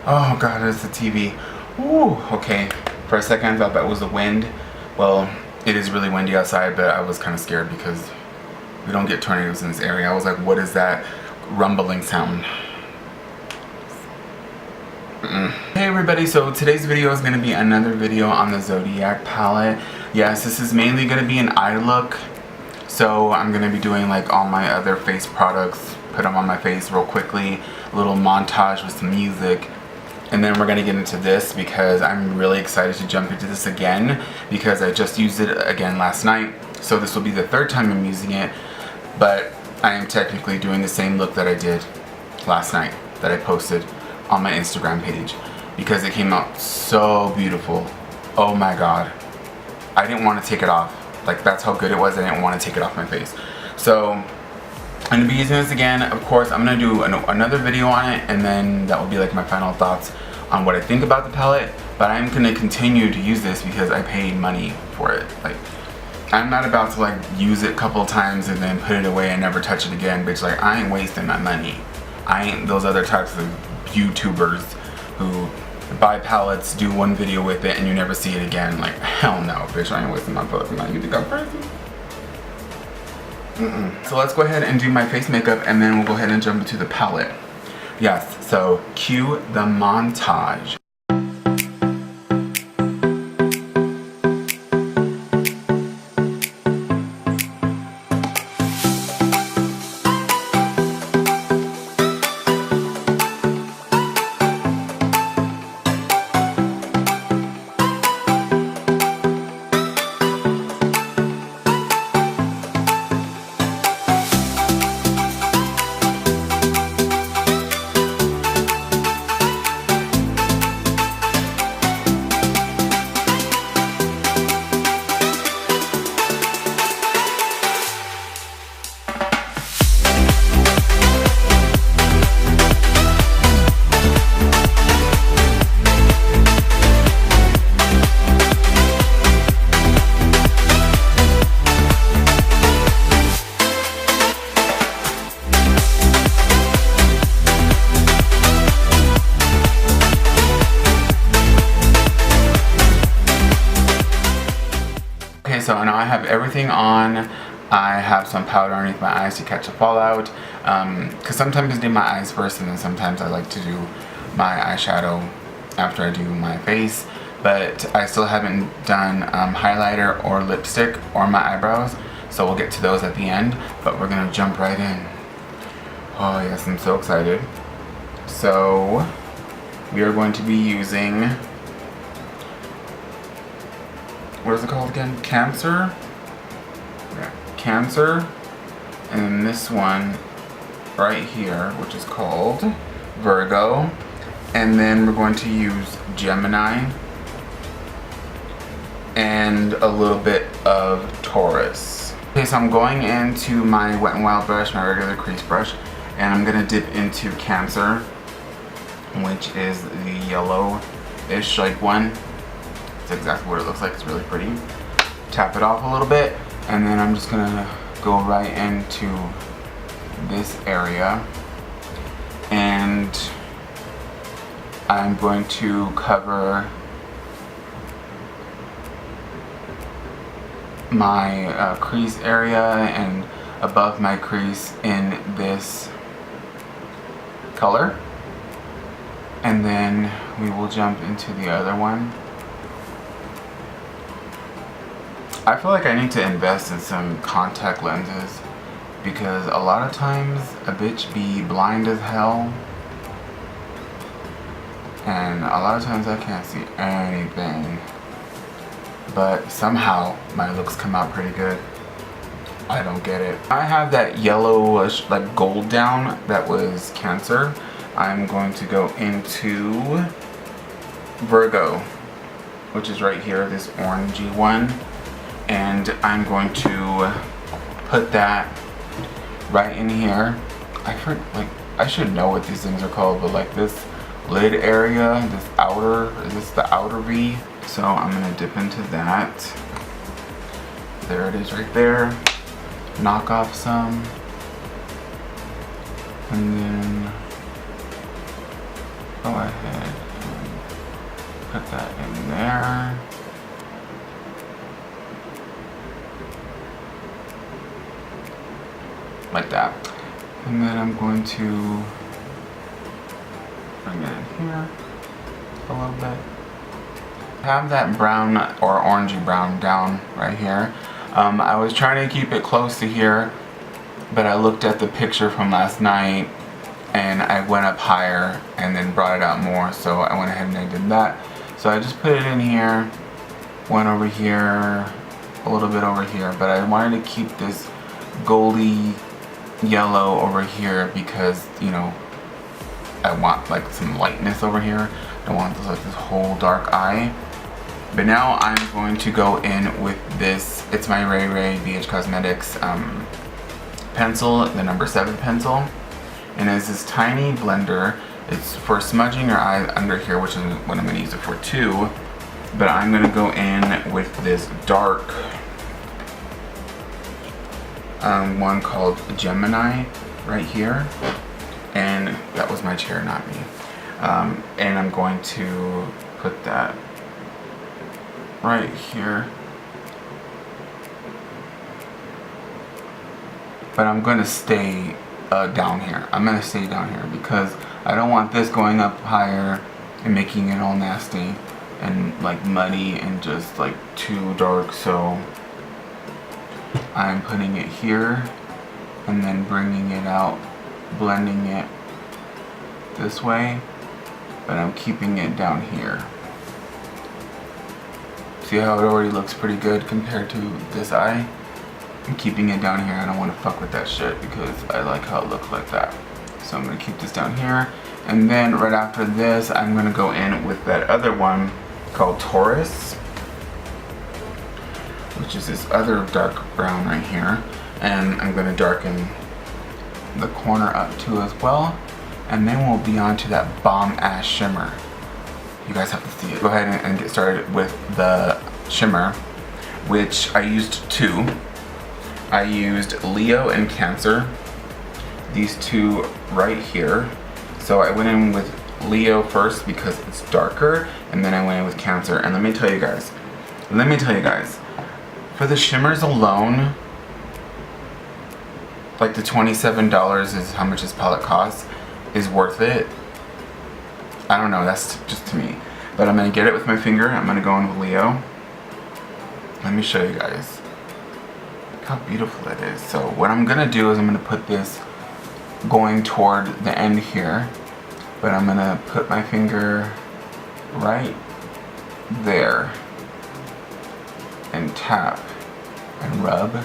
Oh god, it's the TV. Ooh, okay. For a second I thought that was the wind. Well, it is really windy outside, but I was kind of scared because we don't get tornadoes in this area. I was like, what is that rumbling sound? Hey everybody, so today's video is going to be another video on the Zodiac palette. Yes, this is mainly going to be an eye look. So I'm going to be doing like all my other face products, put them on my face real quickly, a little montage with some music. And then we're going to get into this because I'm really excited to jump into this again because I just used it again last night. So this will be the third time I'm using it, but I am technically doing the same look that I did last night that I posted on my Instagram page because it came out so beautiful. Oh my god. I didn't want to take it off. Like, that's how good it was. I didn't want to take it off my face. So I'm going to be using this again. Of course, I'm going to do another video on it, and then that will be like my final thoughts on what I think about the palette. But I'm going to continue to use this because I paid money for it. Like, I'm not about to like use it a couple of times and then put it away and never touch it again, bitch. Like, I ain't wasting my money. I ain't those other types of YouTubers who buy palettes, do one video with it, and you never see it again. Like, hell no, bitch, I ain't wasting my fucking money. You think I'm crazy? So let's go ahead and do my face makeup, and then we'll go ahead and jump into the palette. Yes, so cue the montage. So now I have everything on. I have some powder underneath my eyes to catch the fallout. Because sometimes I do my eyes first, and then sometimes I like to do my eyeshadow after I do my face. But I still haven't done highlighter or lipstick or my eyebrows. So we'll get to those at the end. But we're going to jump right in. Oh yes, I'm so excited. So we are going to be using... what is it called again? Cancer? Yeah, Cancer. And then this one right here, which is called Virgo. And then we're going to use Gemini. And a little bit of Taurus. Okay, so I'm going into my Wet n Wild brush, my regular crease brush. And I'm going to dip into Cancer, which is the yellow-ish like one. That's exactly what it looks like. It's really pretty. Tap it off a little bit, and then I'm just gonna go right into this area, and I'm going to cover my crease area and above my crease in this color, and then we will jump into the other one. I feel like I need to invest in some contact lenses because a lot of times a bitch be blind as hell, and a lot of times I can't see anything, but somehow my looks come out pretty good. I don't get it. I have that yellowish like gold down that was Cancer. I'm going to go into Virgo, which is right here, this orangey one. And I'm going to put that right in here. I should know what these things are called, but like this lid area, this outer, is this the outer V? So I'm gonna dip into that. There it is right there. Knock off some. And then go ahead put that in there. Like that. And then I'm going to bring it in here a little bit. Have that brown or orangey brown down right here. I was trying to keep it close to here, but I looked at the picture from last night and I went up higher and then brought it out more, so I went ahead and I did that. So I just put it in here, went over here, a little bit over here, but I wanted to keep this goldy yellow over here because, you know, I want like some lightness over here. I don't want this, like this whole dark eye. But now I'm going to go in with this, it's my Ray Ray biiiiitch Cosmetics pencil, the number 7 pencil. And it's this tiny blender. It's for smudging your eye under here, which is what I'm going to use it for too. But I'm going to go in with this dark one called Gemini right here. And that was my chair, not me. And I'm going to put that right here. But I'm going to stay down here. I'm going to stay down here because I don't want this going up higher and making it all nasty and like muddy and just like too dark. So I'm putting it here and then bringing it out, blending it this way, but I'm keeping it down here. See how it already looks pretty good compared to this eye? I'm keeping it down here. I don't want to fuck with that shit because I like how it looks like that. So I'm going to keep this down here. And then right after this, I'm going to go in with that other one called Taurus, which is this other dark brown right here. And I'm going to darken the corner up too as well. And then we'll be on to that bomb ass shimmer. You guys have to see it. Go ahead and get started with the shimmer, which I used 2. I used Leo and Cancer, these 2 right here. So I went in with Leo first because it's darker, and then I went in with Cancer. And let me tell you guys, for the shimmers alone, like the $27 is how much this palette costs, is worth it. I don't know, that's just to me. But I'm gonna get it with my finger. I'm gonna go in with Leo. Let me show you guys. Look how beautiful it is. So what I'm gonna do is I'm gonna put this going toward the end here. But I'm gonna put my finger right there and tap and rub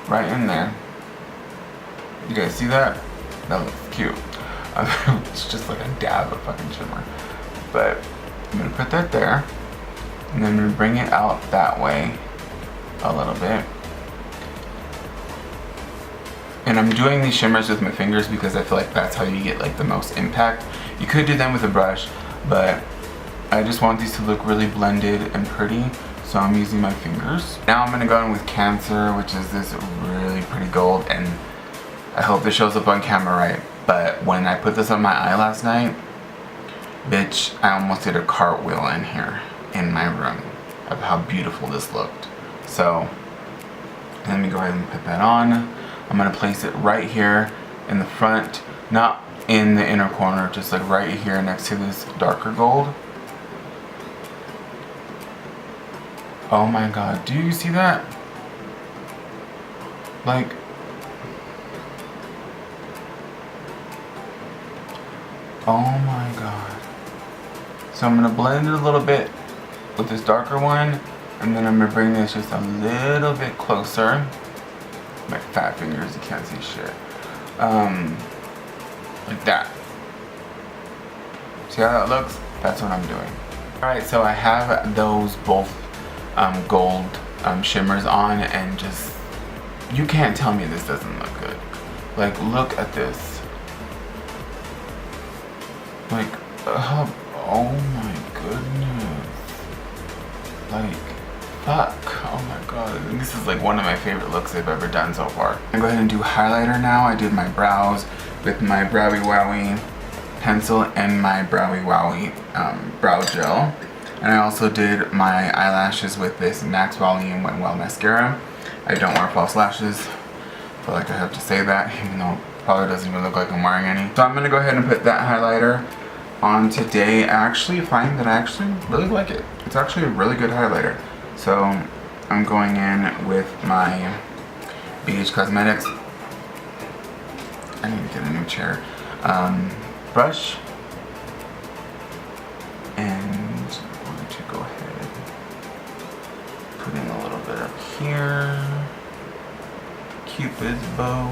right in there. You guys see that? That looks cute. It's just like a dab of fucking shimmer. But I'm gonna put that there, and then I'm gonna bring it out that way a little bit. And I'm doing these shimmers with my fingers because I feel like that's how you get like the most impact. You could do them with a brush, but I just want these to look really blended and pretty, so I'm using my fingers. Now I'm gonna go in with Cancer, which is this really pretty gold, and I hope this shows up on camera right. But when I put this on my eye last night, bitch, I almost did a cartwheel in here in my room of how beautiful this looked. So let me go ahead and put that on. I'm gonna place it right here in the front, not in the inner corner, just like right here next to this darker gold. Oh my god, do you see that? Like, oh my god. So I'm gonna blend it a little bit with this darker one, and then I'm gonna bring this just a little bit closer. My fat fingers, you can't see shit. Like that. See how that looks? That's what I'm doing. Alright, so I have those both gold shimmers on, and just, you can't tell me this doesn't look good. Like, look at this. Like, oh my goodness. Like, fuck. Oh my god. This is like one of my favorite looks I've ever done so far. I'm going to go ahead and do highlighter now. I did my brows with my Browy Wowie pencil and my Browy Wowie brow gel. And I also did my eyelashes with this Max Volume Wet n Wild mascara. I don't wear false lashes. I feel like I have to say that, even though it probably doesn't even look like I'm wearing any. So I'm going to go ahead and put that highlighter on today. I actually find that I actually really like it. It's actually a really good highlighter. So I'm going in with my biiiiitch Cosmetics. I need to get a new chair. Brush. And I'm going to go ahead, put in a little bit up here. Cupid's bow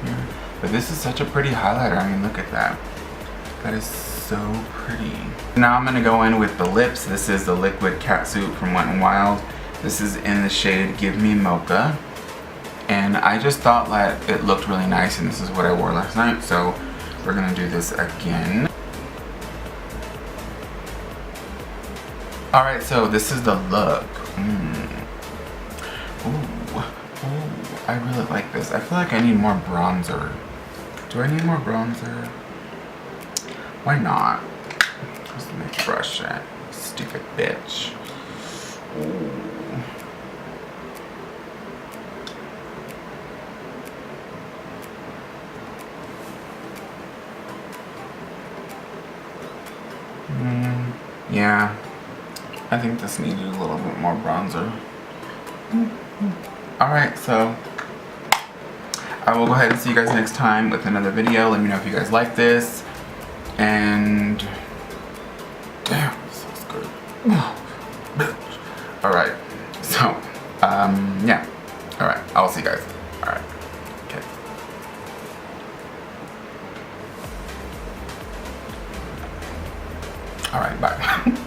here. But this is such a pretty highlighter. I mean, look at that. That is so pretty. Now I'm gonna go in with the lips. This is the Liquid Catsuit from Wet n Wild. This is in the shade Give Me Mocha. And I just thought that it looked really nice, and this is what I wore last night. So we're gonna do this again. Alright, so this is the look. Ooh, I really like this. I feel like I need more bronzer. Do I need more bronzer? Why not? Just let me brush it. Stupid bitch. Ooh. Yeah. I think this needed a little bit more bronzer. Alright, so I will go ahead and see you guys next time with another video. Let me know if you guys like this. And damn, this looks good. Alright, so yeah. Alright, I'll see you guys. Alright. Okay. Alright, bye.